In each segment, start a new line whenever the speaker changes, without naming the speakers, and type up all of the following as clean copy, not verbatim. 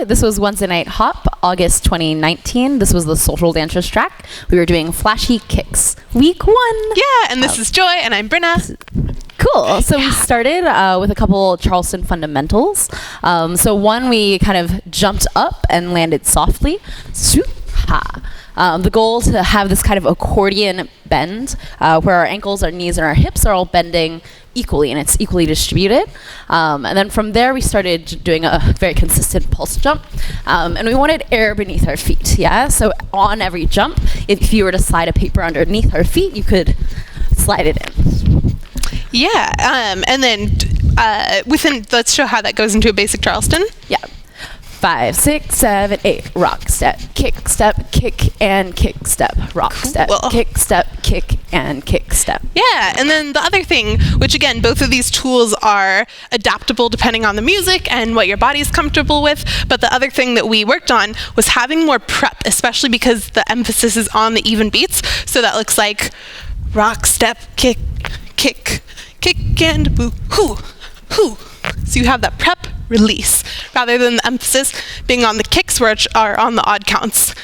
This was Wednesday Night Hop, August 2019. This was the Social Dancers track. We were doing flashy kicks. Week 1.
Yeah, and this is Joy, and I'm Brynna.
Cool. So we started with a couple Charleston fundamentals. So one, we kind of jumped up and landed softly. Swoop-ha. The goal to have this kind of accordion bend where our ankles, our knees, and our hips are all bending equally, and it's equally distributed. And then from there, we started doing a very consistent pulse jump. And we wanted air beneath our feet, yeah? So on every jump, if you were to slide a paper underneath our feet, you could slide it in.
Yeah, and then let's show how that goes into a basic Charleston.
Yeah. 5, 6, 7, 8. Rock, step, kick, and kick, step. Rock, step, kick, and kick, step.
Yeah, and then the other thing, which again, both of these tools are adaptable depending on the music and what your body's comfortable with, but the other thing that we worked on was having more prep, especially because the emphasis is on the even beats. So that looks like rock, step, kick, and boo, hoo, hoo. So you have that prep, release, rather than the emphasis being on the kicks, which are on the odd counts.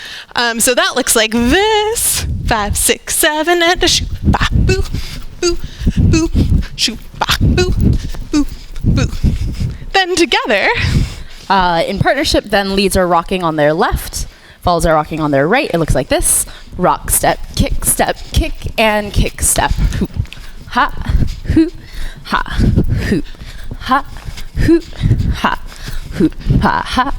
So that looks like this. 5, 6, 7, and a shoot, ba, boo, boo, boo, shoot, ba, boo, boo, boo. Then together.
In partnership, then leads are rocking on their left, follows are rocking on their right. It looks like this. Rock, step, kick, and kick, step. Hoop, ha, hoop, ha, hoop. Ha, hoop, ha, hoop, ha, ha,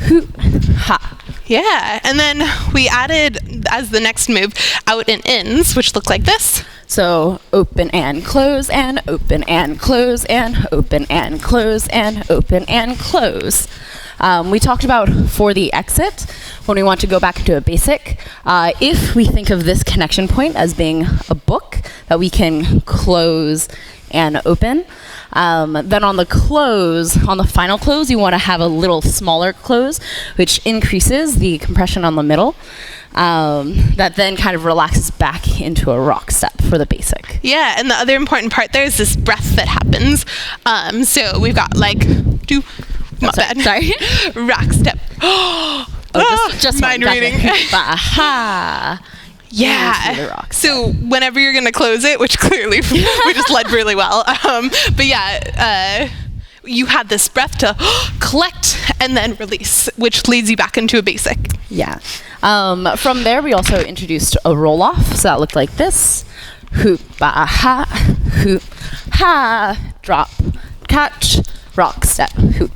hoop, ha.
Yeah, and then we added, as the next move, out and ins, which look like this.
So open and close, and open and close, and open and close, and open and close. We talked about for the exit, when we want to go back into a basic, if we think of this connection point as being a book that we can close and open, then on the close, on the final close, you want to have a little smaller close, which increases the compression on the middle, that then kind of relaxes back into a rock step for the basic.
Yeah, and the other important part there is this breath that happens. So we've got like,
Sorry.
Rock step.
Just
mind reading.
Aha.
Yeah. So whenever you're going to close it, which clearly we just led really well. But yeah, you had this breath to collect and then release, which leads you back into a basic.
Yeah. From there, we also introduced a roll off. So that looked like this. Hoop, ba, ha, hoop, ha, drop, catch, rock, step, hoop.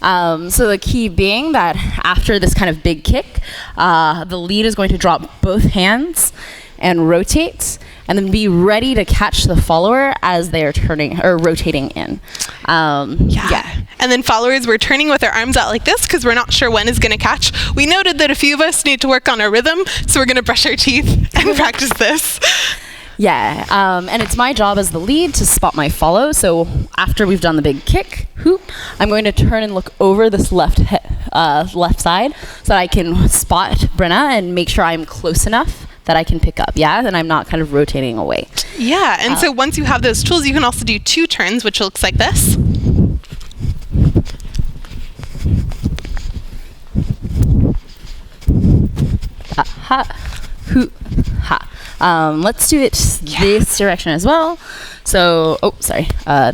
So the key being that after this kind of big kick, the lead is going to drop both hands and rotate, and then be ready to catch the follower as they are turning or rotating in.
Yeah. And then followers, we're turning with our arms out like this because we're not sure when is going to catch. We noted that a few of us need to work on our rhythm, so we're going to brush our teeth and practice this.
Yeah, and it's my job as the lead to spot my follow. So after we've done the big kick, hoop, I'm going to turn and look over this left side so that I can spot Brynna and make sure I'm close enough that I can pick up, yeah? And I'm not kind of rotating away.
Yeah, and so once you have those tools, you can also do 2 turns, which looks like this.
Ha, hoop, ha. Let's do it this direction as well. So,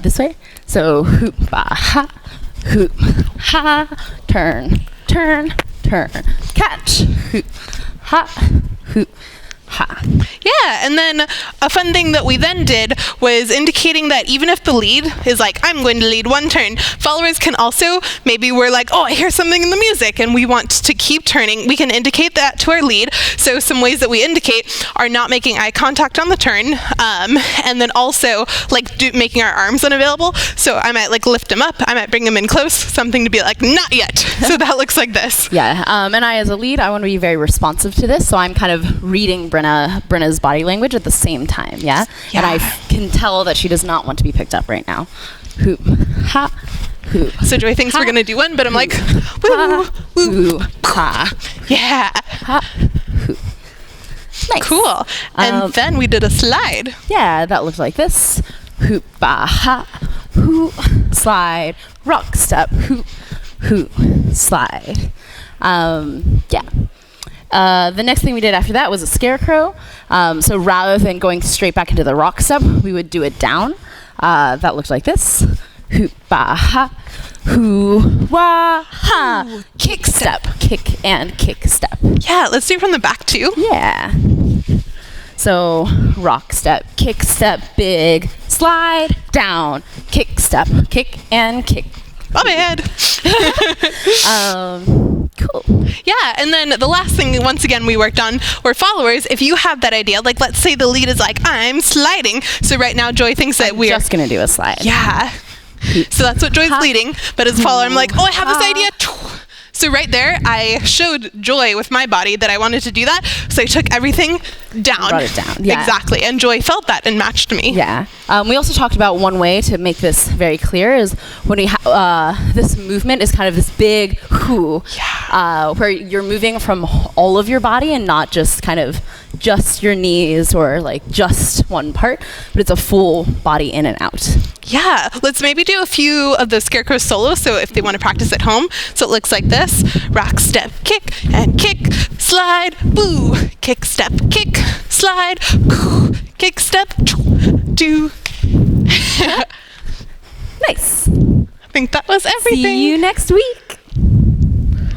this way. So, hoop, ba, ha, hoop, ha, turn, catch, hoop, ha, hoop, ha.
Yeah, and then a fun thing that we then did was indicating that even if the lead is like, I'm going to lead 1 turn, followers can also, maybe we're like, oh, I hear something in the music and we want to keep turning. We can indicate that to our lead. So some ways that we indicate are not making eye contact on the turn, and then also like making our arms unavailable. So I might like lift them up, I might bring them in close, something to be like, not yet. So that looks like this.
Yeah, and I as a lead, I want to be very responsive to this, so I'm kind of reading Brynna's body language at the same time, yeah? And I can tell that she does not want to be picked up right now. Hoop, ha, hoop.
So Joy thinks we're going to do one, but I'm like, woo, woo, ha. Yeah.
Ha, hoop. Nice.
Cool. And then we did a slide.
Yeah, that looked like this. Hoop, ba, ha, hoop, slide, rock, step, hoop, hoot, slide. Yeah. The next thing we did after that was a scarecrow. So rather than going straight back into the rock step, we would do it down. That looked like this. Hoop, ba, ha. Hoo, wah, ha. Kick step. Kick and kick step.
Yeah, let's do it from the back too.
Yeah. So rock step, kick step, big, slide, down, kick step, kick and kick.
My bad.
Cool.
Yeah, and then the last thing, once again, we worked on were followers. If you have that idea, like let's say the lead is like, I'm sliding. So right now Joy thinks that we're
just going to do a slide.
Yeah. So that's what Joy's leading. But as a follower, I'm like, oh, I have this idea. So right there, I showed Joy with my body that I wanted to do that. So I took everything down.
Brought it down, yeah.
Exactly. And Joy felt that and matched me.
Yeah. We also talked about one way to make this very clear is when we this movement is kind of this big whoo, where you're moving from all of your body and not just kind of just your knees or like just one part, but it's a full body in and out.
Yeah, let's maybe do a few of the scarecrow solos, so if they want to practice at home. So it looks like this. Rock, step, kick, and kick, slide, boo. Kick, step, kick, slide, boo. Kick, step, do.
Nice.
I think that was everything.
See you next week.